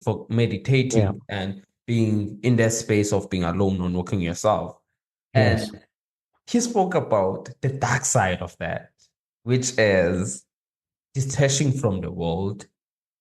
for Yeah. meditating and being in that space of being alone and working yourself. Yes. And he spoke about the dark side of that, which is detaching from the world,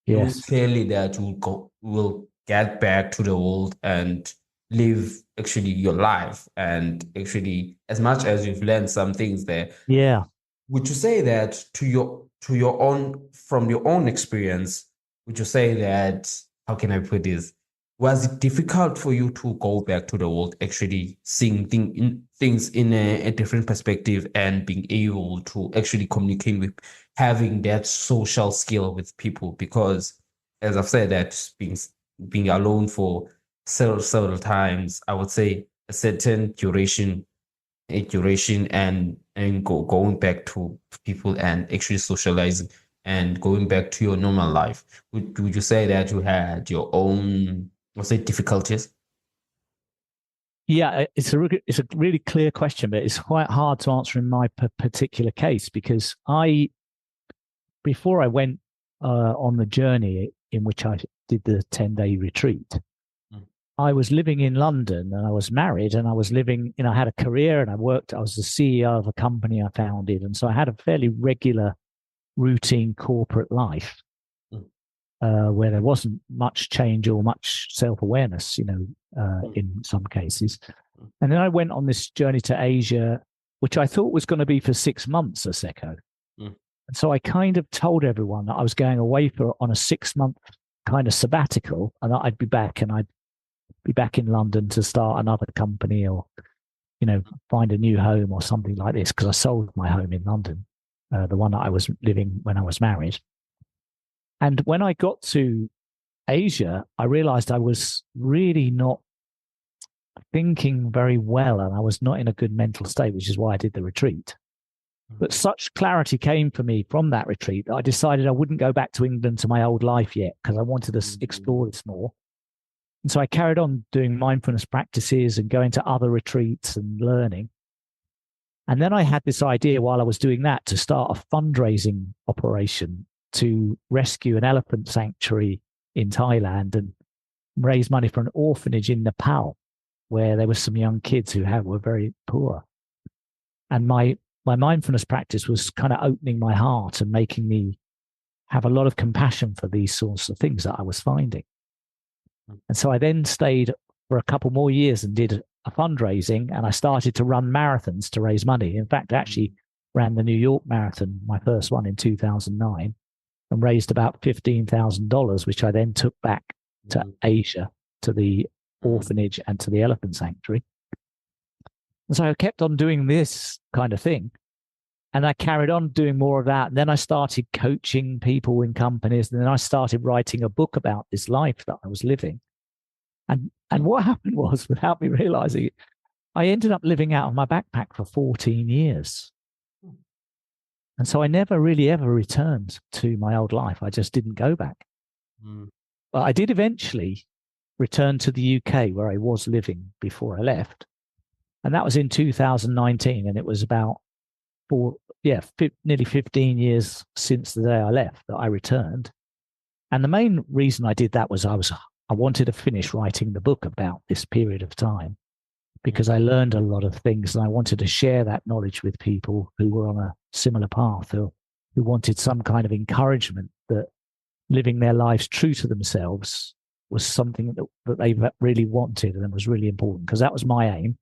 knowing Yes. clearly that will get back to the world and live actually your life. And actually, as much as you've learned some things there, Yeah. would you say that to your own from your own experience, would you say that how can I put this? Was it difficult for you to go back to the world, actually seeing things in a different perspective and being able to actually communicate with having that social skill with people? Because as I've said, that being alone for several times, I would say a certain duration and going back to people and actually socializing and going back to your normal life. Would you say that you had your own, let's say, difficulties? Yeah, it's a really clear question, but it's quite hard to answer in my particular case because before I went on the journey in which I did the 10-day retreat, Mm, I was living in London and I was married and I was living, I had a career and I was the CEO of a company I founded. And so I had a fairly regular, routine corporate life mm, where there wasn't much change or much self awareness, mm, in some cases. mm, And then I went on this journey to Asia, which I thought was going to be for 6 months or so. mm, And so I kind of told everyone that I was going away on a 6 month kind of sabbatical and that I'd be back and I'd be back in London to start another company or, find a new home or something like this because I sold my home in London, the one that I was living when I was married. And when I got to Asia, I realized I was really not thinking very well and I was not in a good mental state, which is why I did the retreat. mm, But such clarity came for me from that retreat that I decided I wouldn't go back to England to my old life yet because I wanted to mm, explore this more. And so I carried on doing mindfulness practices and going to other retreats and learning. And then I had this idea while I was doing that to start a fundraising operation to rescue an elephant sanctuary in Thailand and raise money for an orphanage in Nepal where there were some young kids were very poor. And my mindfulness practice was kind of opening my heart and making me have a lot of compassion for these sorts of things that I was finding. mm, And so I then stayed for a couple more years and did a fundraising and I started to run marathons to raise money. In fact, I actually ran the New York Marathon, my first one in 2009, and raised about $15,000, which I then took back to mm, Asia, to the mm, orphanage and to the elephant sanctuary. And so I kept on doing this kind of thing. And I carried on doing more of that. And then I started coaching people in companies. And then I started writing a book about this life that I was living. And what happened was, without me realizing it, I ended up living out of my backpack for 14 years. And so I never really ever returned to my old life. I just didn't go back. mm, But I did eventually return to the UK where I was living before I left. And that was in 2019. And it was about nearly 15 years since the day I left that I returned. And the main reason I did that was I wanted to finish writing the book about this period of time because I learned a lot of things and I wanted to share that knowledge with people who were on a similar path or who wanted some kind of encouragement that living their lives true to themselves was something that they really wanted and was really important because that was my aim.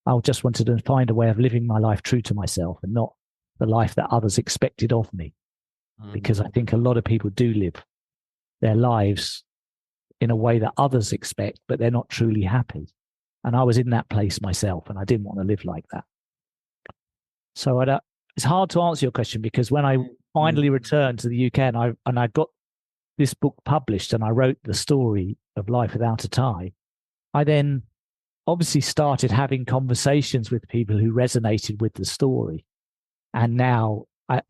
I just wanted to find a way of living my life true to myself and not the life that others expected of me. Because I mm, think a lot of people do live their lives in a way that others expect, but they're not truly happy. And I was in that place myself, and I didn't want to live like that. So it's hard to answer your question because when I mm, finally returned to the UK and I got this book published and I wrote the story of Life Without a Tie, I then obviously started having conversations with people who resonated with the story. And now I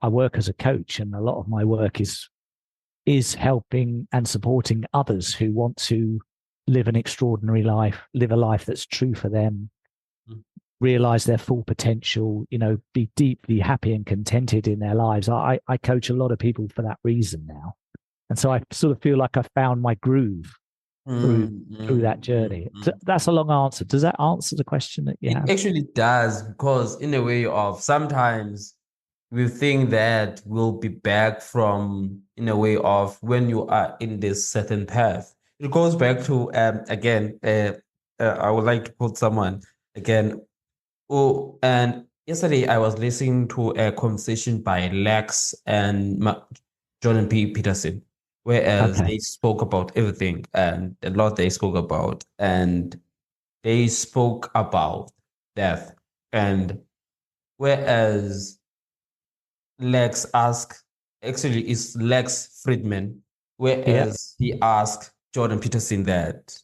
work as a coach, and a lot of my work is helping and supporting others who want to live an extraordinary life, live a life that's true for them, mm. realize their full potential, be deeply happy and contented in their lives. I coach a lot of people for that reason now. And so I sort of feel like I found my groove through Mm, through mm, that mm, journey. mm. That's a long answer. Does that answer the question that you It have? actually does, because in a way of sometimes we think that we'll be back from, in a way of when you are in this certain path. It goes back to again. I would like to put someone again. Oh, and yesterday I was listening to a conversation by Lex and Jordan P. Peterson, whereas Okay. they spoke about everything and a lot they spoke about, and they spoke about death. And whereas Lex asked, actually, is Lex Friedman, Yeah. whereas he asked Jordan Peterson that,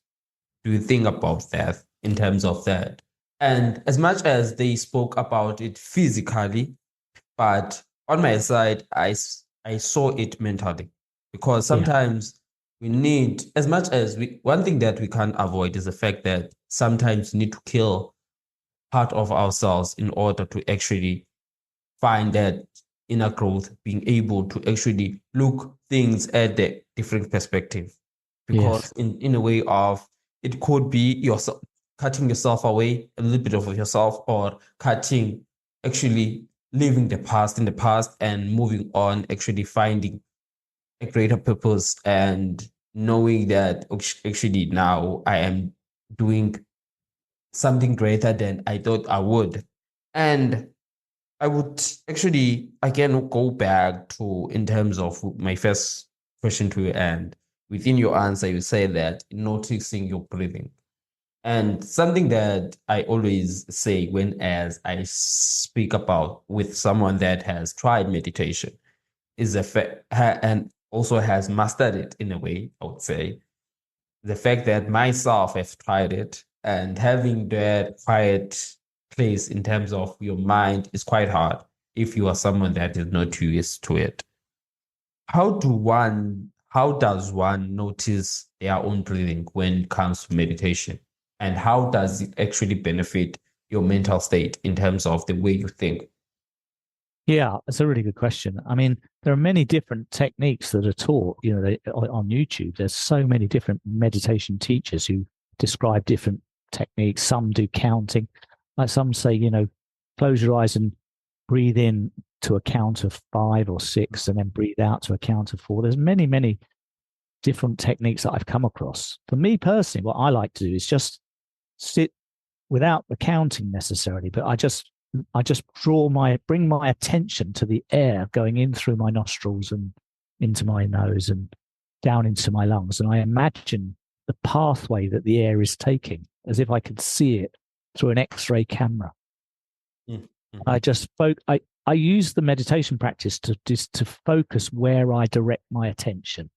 do you think about death in terms of that? And as much as they spoke about it physically, but on my side, I saw it mentally, because Yeah. sometimes we need, as much as one thing that we can't avoid is the fact that sometimes we need to kill part of ourselves in order to actually find that inner growth, being able to actually look things at the different perspective. Yes. Because in a way of, it could be yourself cutting yourself away, a little bit of yourself, or cutting, actually leaving the past in the past and moving on, actually finding a greater purpose and knowing that actually now I am doing something greater than I thought I would. And I would actually again go back to, in terms of my first question to you, and within your answer, you say that noticing your breathing. And something that I always say when as I speak about with someone that has tried meditation is the fact, and also has mastered it in a way, I would say, the fact that myself have tried it, and having that quiet place in terms of your mind is quite hard if you are someone that is not used to it. How does one notice their own breathing when it comes to meditation? And how does it actually benefit your mental state in terms of the way you think? Yeah, that's a really good question. I mean, there are many different techniques that are taught, on YouTube. There's so many different meditation teachers who describe different techniques. Some do counting. Like some say, close your eyes and breathe in to a count of 5 or 6 and then breathe out to a count of 4. There's many, many different techniques that I've come across. For me personally, what I like to do is just sit without the counting necessarily, but I just bring my attention to the air going in through my nostrils and into my nose and down into my lungs. And I imagine the pathway that the air is taking as if I could see it through an X-ray camera. Mm, mm, I use the meditation practice to focus where I direct my attention, mm,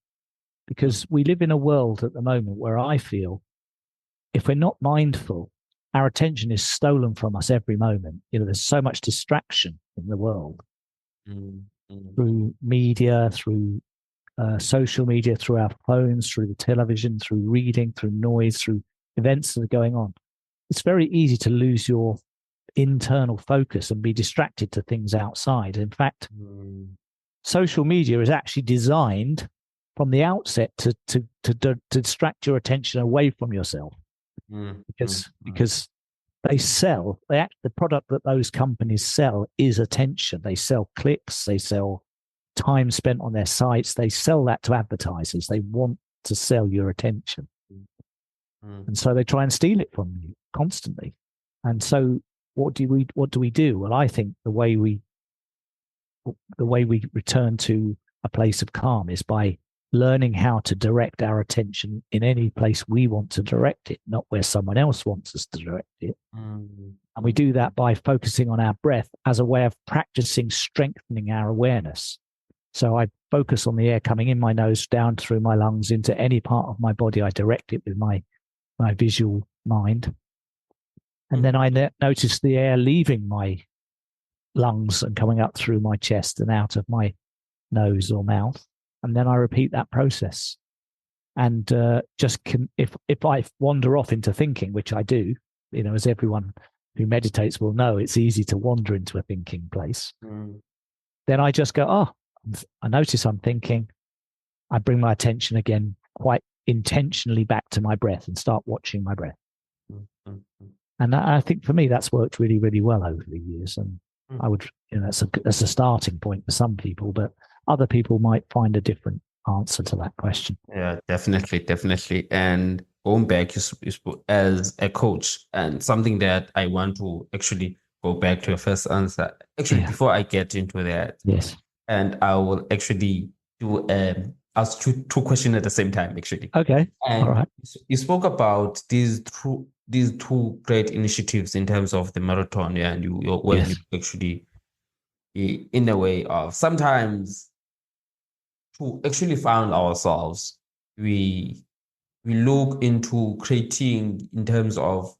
because we live in a world at the moment where I feel if we're not mindful, our attention is stolen from us every moment. There's so much distraction in the world mm, mm, through media, through social media, through our phones, through the television, through reading, through noise, through events that are going on. It's very easy to lose your internal focus and be distracted to things outside. In fact, mm, social media is actually designed from the outset to distract your attention away from yourself, mm, mm, because the product that those companies sell is attention. They sell clicks, they sell time spent on their sites, they sell that to advertisers. They want to sell your attention, mm, and so they try and steal it from you constantly. And so what do we do? Well, I think the way we return to a place of calm is by learning how to direct our attention in any place we want to direct it, not where someone else wants us to direct it. mm, And we do that by focusing on our breath as a way of practicing strengthening our awareness. So I focus on the air coming in my nose, down through my lungs, into any part of my body. I direct it with my visual mind. And mm, then I notice the air leaving my lungs and coming up through my chest and out of my nose or mouth. And then I repeat that process. And if I wander off into thinking, which I do, as everyone who meditates will know, it's easy to wander into a thinking place. mm, Then I just go, I notice I'm thinking. I bring my attention again quite intentionally back to my breath and start watching my breath. Mm-hmm. And I think for me, that's worked really, really well over the years. And I would, that's a starting point for some people, but other people might find a different answer to that question. Yeah, definitely. And going back as a coach, and something that I want to actually go back to your first answer. Actually, Yeah. before I get into that, Yes. and I will actually do ask two questions at the same time, actually. Okay. All And right. you spoke about these two great initiatives in terms of the marathon, yeah, and when you Yes. actually in a way of sometimes to actually find ourselves, we we look into creating in terms of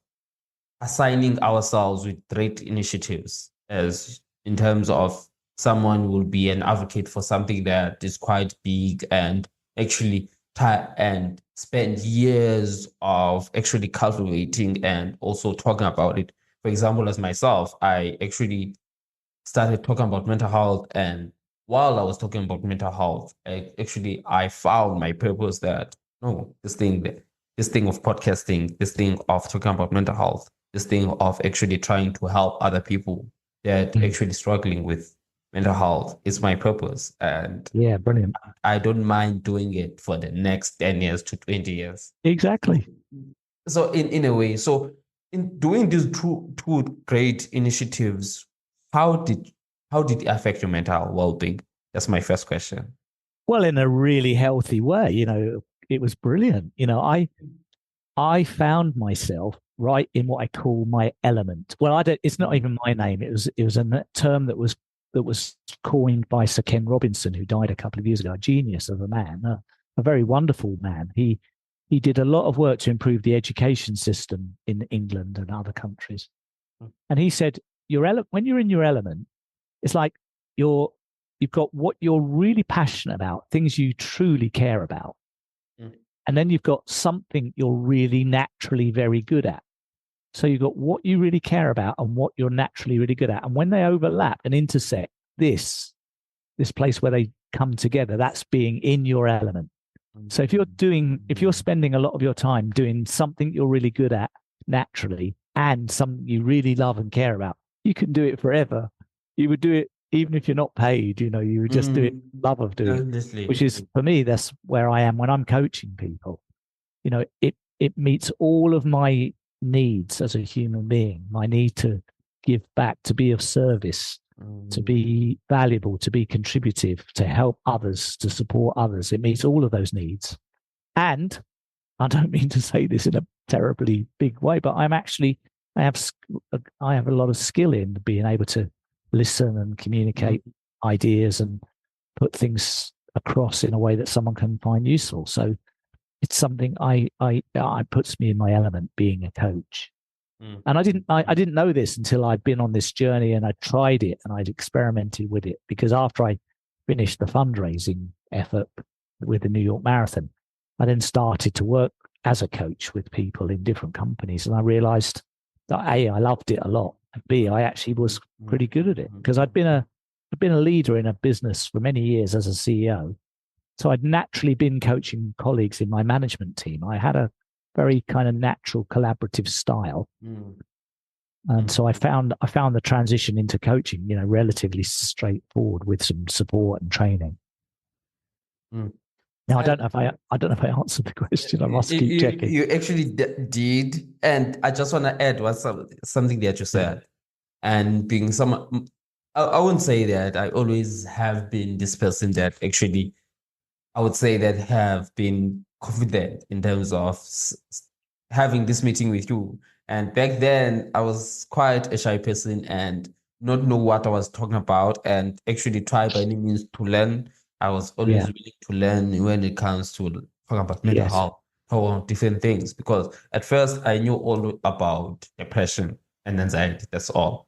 assigning ourselves with great initiatives as in terms of someone will be an advocate for something that is quite big and actually and spend years of actually cultivating and also talking about it. For example, as myself, I actually started talking about mental health, and while I was talking about mental health, I found my purpose that no, this thing of podcasting, this thing of talking about mental health, this thing of actually trying to help other people that Mm. actually struggling with mental health is my purpose. And Yeah. Brilliant. I don't mind doing it for the next 10 years to 20 years. Exactly. So in a way, so in doing these two great initiatives, how did how did it affect your mental well-being? That's my first question. Well, in a really healthy way, it was brilliant. I found myself right in what I call my element. Well, I don't, it's not even my name. It was a term that was coined by Sir Ken Robinson, who died a couple of years ago, a genius of a man, a very wonderful man. He did a lot of work to improve the education system in England and other countries. And he said, when you're in your element, it's like you're you've got what you're really passionate about, things you truly care about, Mm, and then you've got something you're really naturally very good at. So you've got what you really care about and what you're naturally really good at. And when they overlap and intersect, this place where they come together, that's being in your element. So if you're spending a lot of your time doing something you're really good at naturally and something you really love and care about, you can do it forever. You would do it even if you're not paid, you would just do it love of doing it, which honestly. is for me, that's where I am when I'm coaching people. It meets all of my needs as a human being, my need to give back, to be of service, to Mm, be valuable, to be contributive, to help others, to support others. It meets all of those needs. And I don't mean to say this in a terribly big way, but I have, I have a lot of skill in being able to listen and communicate mm, ideas and put things across in a way that someone can find useful. So it's something I puts me in my element being a coach. mm, And I didn't know this until I'd been on this journey and I tried it and I'd experimented with it, because after I finished the fundraising effort with the New York Marathon, I then started to work as a coach with people in different companies. And I realized that A, I loved it a lot. And B, I actually was mm, pretty good at it, mm, because I'd been a leader in a business for many years as a CEO. So I'd naturally been coaching colleagues in my management team. I had a very kind of natural collaborative style. mm, And mm, so I found the transition into coaching, relatively straightforward with some support and training. mm. Now And I don't know if I answered the question. I must keep you checking. you actually did, and I just want to add something that you Yeah. said. And being someone, I wouldn't say that I always have been this person that actually I would say that have been confident in terms of having this meeting with you. And back then, I was quite a shy person and not know what I was talking about, and actually try by any means to learn. I was always Yeah. willing to learn when it comes to talking about mental Yes. health, how different things. Because at first, I knew all about depression and anxiety. That's all.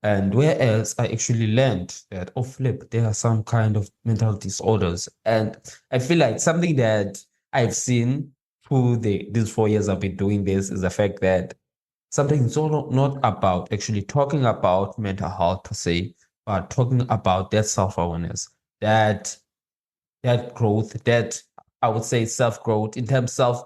And whereas I actually learned that, oh, flip, there are some kind of mental disorders. And I feel like something that I've seen through these 4 years I've been doing this is the fact that something is all not about actually talking about mental health per se, but talking about that self-awareness, that that growth, that I would say self growth in terms of